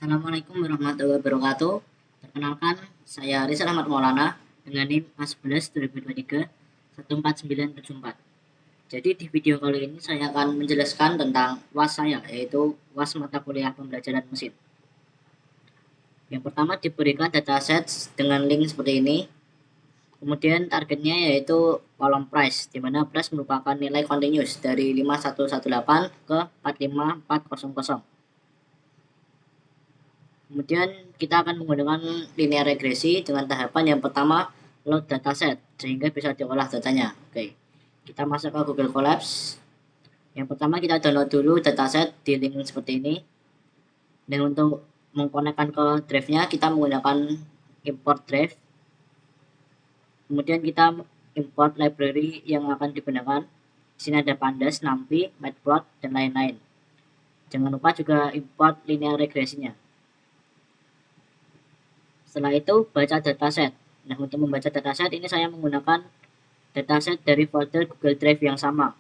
Assalamualaikum warahmatullahi wabarakatuh. Perkenalkan, saya Rizal Ahmad Maulana dengan NIM A11 2023 14974. Jadi di video kali ini saya akan menjelaskan tentang UAS saya, yaitu UAS mata kuliah pembelajaran mesin. Yang pertama diberikan dataset dengan link seperti ini. Kemudian targetnya yaitu kolom price, di mana price merupakan nilai continuous dari 5118 ke 45400. Kemudian kita akan menggunakan linear regresi dengan tahapan yang pertama load dataset sehingga bisa diolah datanya. Oke, kita masuk ke Google Colabs. Yang pertama kita download dulu dataset di link seperti ini. Dan untuk mengkonekkan ke drive-nya kita menggunakan import drive. Kemudian kita import library yang akan digunakan. Di sini ada pandas, numpy, matplotlib, dan lain-lain. Jangan lupa juga import linear regresinya. Setelah itu baca dataset. Nah, untuk membaca dataset ini saya menggunakan dataset dari folder Google Drive yang sama.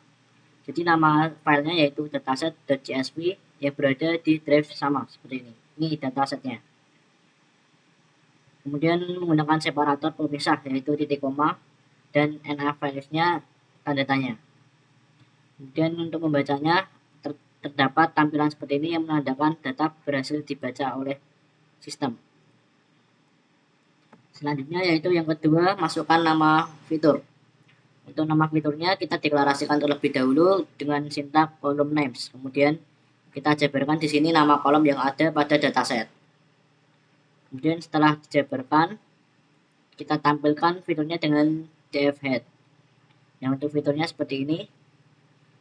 Jadi nama filenya yaitu dataset.csv yang berada di drive sama seperti ini. Ini datasetnya. Kemudian menggunakan separator pemisah yaitu titik koma dan NA filesnya tanda tanya. Kemudian untuk membacanya terdapat tampilan seperti ini yang menandakan data berhasil dibaca oleh sistem. Selanjutnya yaitu yang kedua, masukkan nama fitur. Untuk nama fiturnya kita deklarasikan terlebih dahulu dengan sintak column names. Kemudian kita jabarkan di sini nama kolom yang ada pada dataset. Kemudian setelah dijabarkan, kita tampilkan fiturnya dengan df head. Yang untuk fiturnya seperti ini,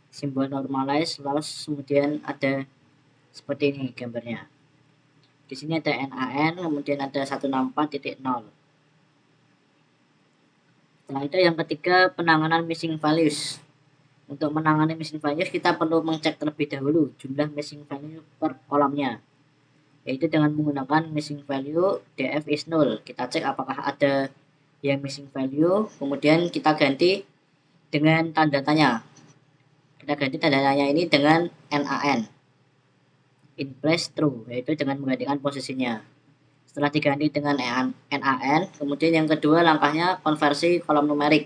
simbol normalize, loss, kemudian ada seperti ini gambarnya. Di sini ada NaN, kemudian ada 164.0. Setelah itu yang ketiga, penanganan missing values. Untuk menangani missing values kita perlu mengecek terlebih dahulu jumlah missing value per kolomnya, yaitu dengan menggunakan missing value df is null. Kita cek apakah ada yang missing value, kemudian kita ganti dengan tanda tanya. Kita ganti tanda tanya ini dengan NaN, in place true, yaitu dengan menggantikan posisinya. Setelah diganti dengan NaN, kemudian yang kedua langkahnya konversi kolom numerik.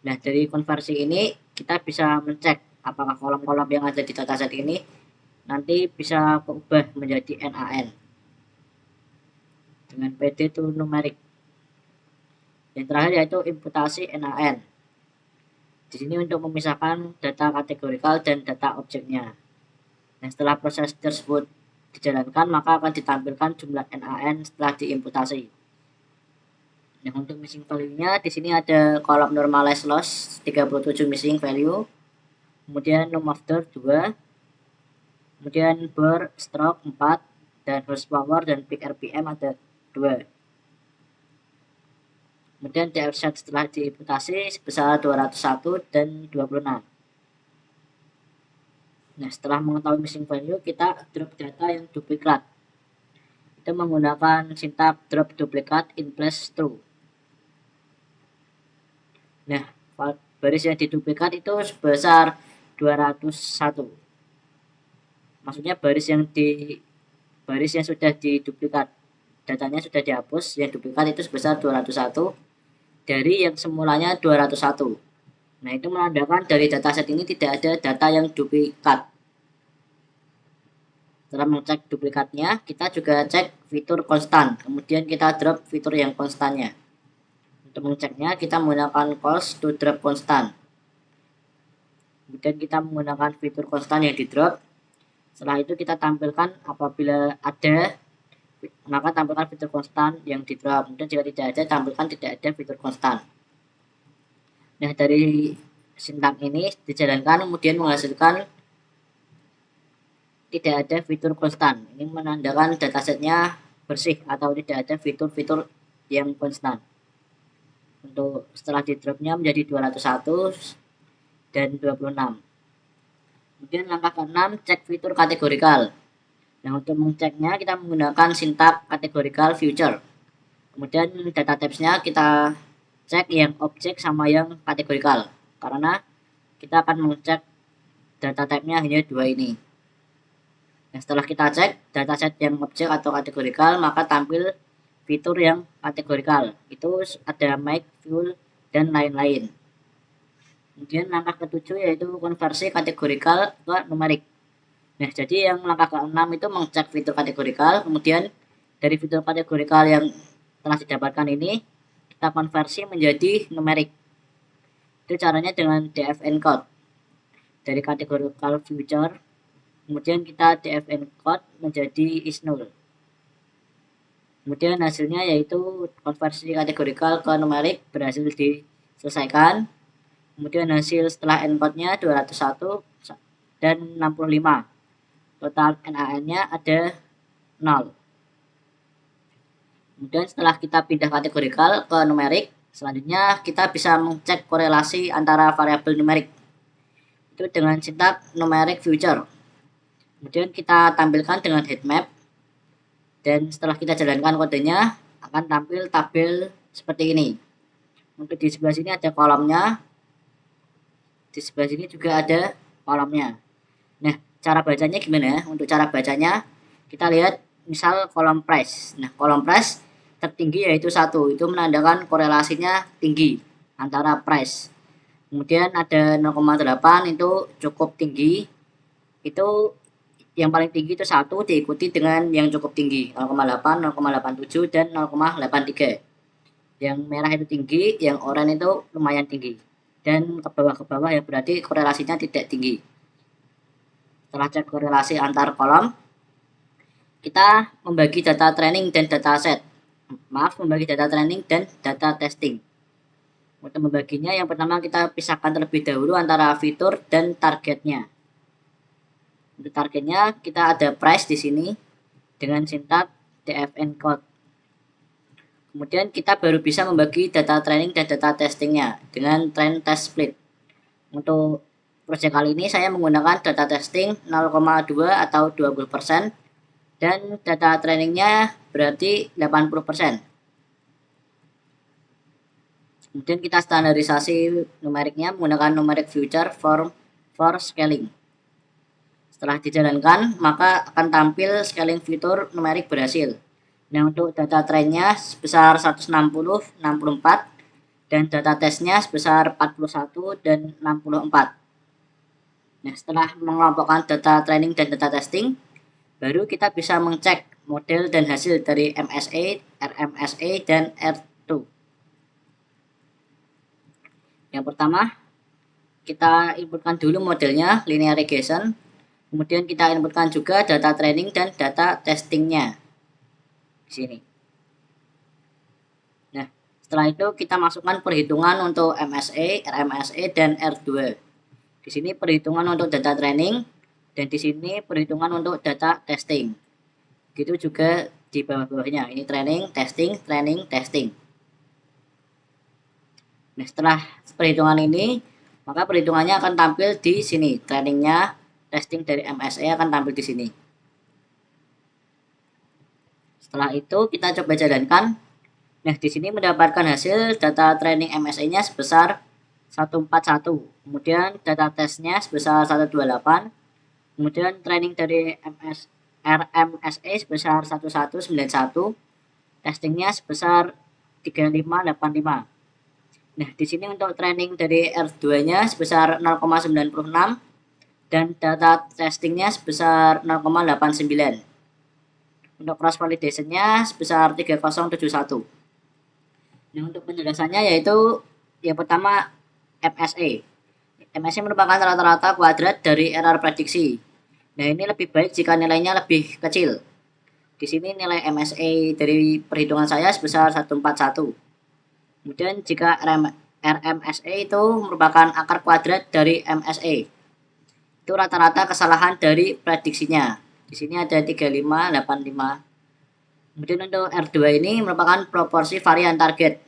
Nah, dari konversi ini kita bisa mencek apakah kolom-kolom yang ada di dataset ini nanti bisa berubah menjadi NaN dengan PD to numerik. Yang terakhir yaitu imputasi NaN. Di sini untuk memisahkan data kategorikal dan data objeknya. Nah, setelah proses tersebut dijalankan, maka akan ditampilkan jumlah NaN setelah diimputasi. Nah, untuk missing value-nya di sini ada kolom normalize loss 37 missing value, kemudian num after 2, kemudian bar stroke 4, dan horsepower dan peak RPM ada 2. Kemudian df set setelah diimputasi sebesar 201 dan 26. Nah, setelah mengetahui missing value, kita drop data yang duplikat. Itu menggunakan sintak drop duplicate in place true. Nah, baris yang diduplikat itu sebesar 201. Maksudnya baris yang sudah diduplikat, datanya sudah dihapus, yang duplikat itu sebesar 201 dari yang semulanya 201. Nah, itu menandakan dari dataset ini tidak ada data yang duplikat. Setelah mengecek duplikatnya, kita juga cek fitur konstan. Kemudian kita drop fitur yang konstannya. Untuk mengeceknya, kita menggunakan calls to drop konstan. Kemudian kita menggunakan fitur konstan yang di drop. Setelah itu kita tampilkan apabila ada, maka tampilkan fitur konstan yang di drop. Kemudian jika tidak ada, tampilkan tidak ada fitur konstan. Nah, dari sintak ini dijalankan kemudian menghasilkan tidak ada fitur konstan. Ini menandakan datasetnya bersih atau tidak ada fitur-fitur yang konstan. Untuk setelah di dropnya menjadi 201 dan 26. Kemudian langkah ke-6, cek fitur kategorikal. Nah, untuk mengeceknya kita menggunakan sintak kategorikal future. Kemudian data types-nya kita cek yang objek sama yang kategorikal, karena kita akan mengecek data type-nya hanya 2 ini. Nah, setelah kita cek dataset yang objek atau kategorikal, maka tampil fitur yang kategorikal. Itu ada make, fuel, dan lain-lain. Kemudian langkah ketujuh yaitu konversi kategorikal ke numerik. Nah, jadi yang langkah ke-6 itu mengecek fitur kategorikal, kemudian dari fitur kategorikal yang telah didapatkan ini, kita konversi menjadi numerik. Itu caranya dengan DFN code. Dari kategorikal future, kemudian kita DFN code menjadi is null. Kemudian hasilnya yaitu konversi kategorikal ke numerik berhasil diselesaikan. Kemudian hasil setelah encode-nya 201 dan 65. Total NaN-nya ada 0. Kemudian setelah kita pindah kategorikal ke numerik, selanjutnya kita bisa mengecek korelasi antara variabel numerik. Itu dengan sintak numeric future. Kemudian kita tampilkan dengan headmap. Dan setelah kita jalankan kodenya, akan tampil tabel seperti ini. Untuk di sebelah sini ada kolomnya. Di sebelah sini juga ada kolomnya. Nah, cara bacanya gimana? Untuk cara bacanya, kita lihat misal kolom price. Nah, kolom price tertinggi yaitu 1. Itu menandakan korelasinya tinggi antara price. Kemudian ada 0,8 itu cukup tinggi. Itu yang paling tinggi itu 1 diikuti dengan yang cukup tinggi 0,8, 0,87 dan 0,83. Yang merah itu tinggi, yang oranye itu lumayan tinggi. Dan ke bawah ya berarti korelasinya tidak tinggi. Setelah cek korelasi antar kolom, kita membagi data training dan data set. Membagi data training dan data testing. Untuk membaginya, yang pertama kita pisahkan terlebih dahulu antara fitur dan targetnya. Untuk targetnya kita ada price di sini dengan sintak DFN code. Kemudian kita baru bisa membagi data training dan data testingnya dengan train test split. Untuk proyek kali ini saya menggunakan data testing 0,2 atau 20% dan data trainingnya berarti 80%. Kemudian kita standarisasi numeriknya menggunakan numeric future for scaling. Setelah dijalankan, maka akan tampil scaling fitur numerik berhasil. Nah, untuk data trainnya sebesar 160, 64, dan data tesnya sebesar 41 dan 64. Nah, setelah mengelompokkan data training dan data testing, baru kita bisa mengecek model dan hasil dari MSA, RMSA, dan R2. Yang pertama, kita inputkan dulu modelnya, linear regression. Kemudian kita inputkan juga data training dan data testingnya di sini. Nah, setelah itu kita masukkan perhitungan untuk MSA, RMSA, dan R2. Di sini perhitungan untuk data training dan di sini perhitungan untuk data testing. Gitu juga di bawah-bawahnya. Ini training, testing. Nah, setelah perhitungan ini, maka perhitungannya akan tampil di sini. Trainingnya, testing dari MSA akan tampil di sini. Setelah itu kita coba jalankan. Nah, di sini mendapatkan hasil data training MSA-nya sebesar 141. Kemudian data tesnya sebesar 128. Kemudian training dari RMSA sebesar 1191. Testingnya sebesar 3585. Nah, di sini untuk training dari R2-nya sebesar 0,96 dan data testingnya sebesar 0,89. Untuk cross validation-nya sebesar 3071. Nah, untuk penjelasannya yaitu yang pertama MSA. MSA merupakan rata-rata kuadrat dari error prediksi. Nah, ini lebih baik jika nilainya lebih kecil. Di sini nilai MSA dari perhitungan saya sebesar 141. Kemudian jika RMSA itu merupakan akar kuadrat dari MSA. Itu rata-rata kesalahan dari prediksinya. Di sini ada 3585. Kemudian untuk R2 ini merupakan proporsi varian target.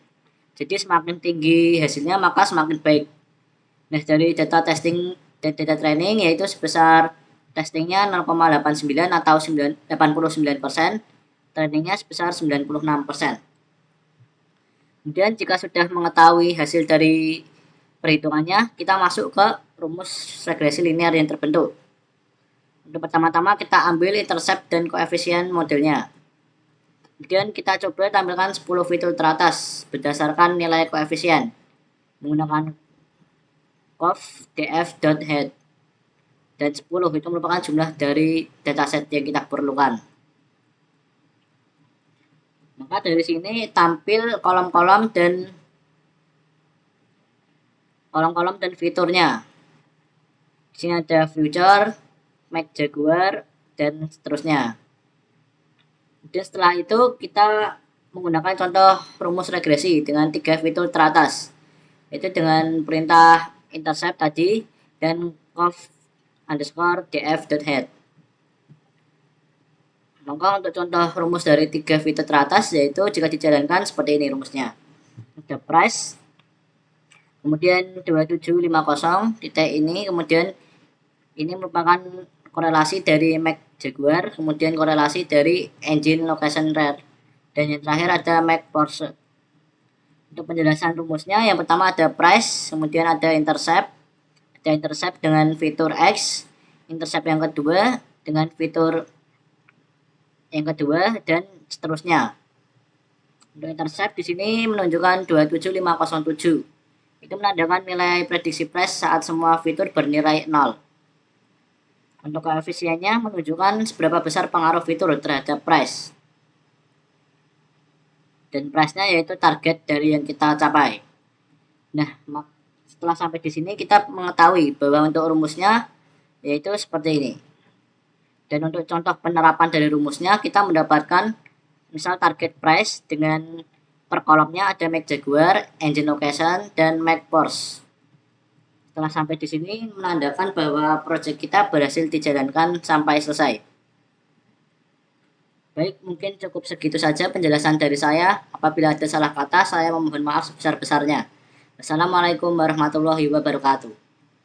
Jadi semakin tinggi hasilnya maka semakin baik. Nah, dari data testing dan data training yaitu sebesar testingnya 0,89 atau 89%, trainingnya sebesar 96%. Kemudian jika sudah mengetahui hasil dari perhitungannya, kita masuk ke rumus regresi linear yang terbentuk. Untuk pertama-tama kita ambil intercept dan koefisien modelnya. Kemudian kita coba tampilkan 10 fitur teratas berdasarkan nilai koefisien menggunakan conv df.head, dan 10 itu merupakan jumlah dari dataset yang kita perlukan. Maka dari sini tampil kolom-kolom dan fiturnya. Di sini ada future, Mac Jaguar, dan seterusnya. Kemudian setelah itu kita menggunakan contoh rumus regresi dengan 3 fitur teratas, yaitu dengan perintah intercept tadi dan conv_df.head. Maka untuk contoh rumus dari 3 fitur teratas, yaitu jika dijalankan seperti ini rumusnya. Ada price, kemudian 2750 titik ini, kemudian ini merupakan korelasi dari Mac Jaguar, kemudian korelasi dari engine location rare, dan yang terakhir ada Mac Porsche. Untuk penjelasan rumusnya, yang pertama ada price, kemudian ada intercept dengan fitur X, intercept yang kedua dengan fitur yang kedua, dan seterusnya. Untuk intercept di sini menunjukkan 27507. Itu menandakan nilai prediksi price saat semua fitur bernilai 0. Untuk koefisiennya menunjukkan seberapa besar pengaruh fitur terhadap price. Dan price-nya yaitu target dari yang kita capai. Nah, setelah sampai di sini kita mengetahui bahwa untuk rumusnya yaitu seperti ini. Dan untuk contoh penerapan dari rumusnya, kita mendapatkan misal target price dengan per kolomnya ada Mac Jaguar, engine location, dan Mac Porsche. Setelah sampai di sini menandakan bahwa proyek kita berhasil dijalankan sampai selesai. Baik, mungkin cukup segitu saja penjelasan dari saya. Apabila ada salah kata, saya memohon maaf sebesar-besarnya. Wassalamualaikum warahmatullahi wabarakatuh.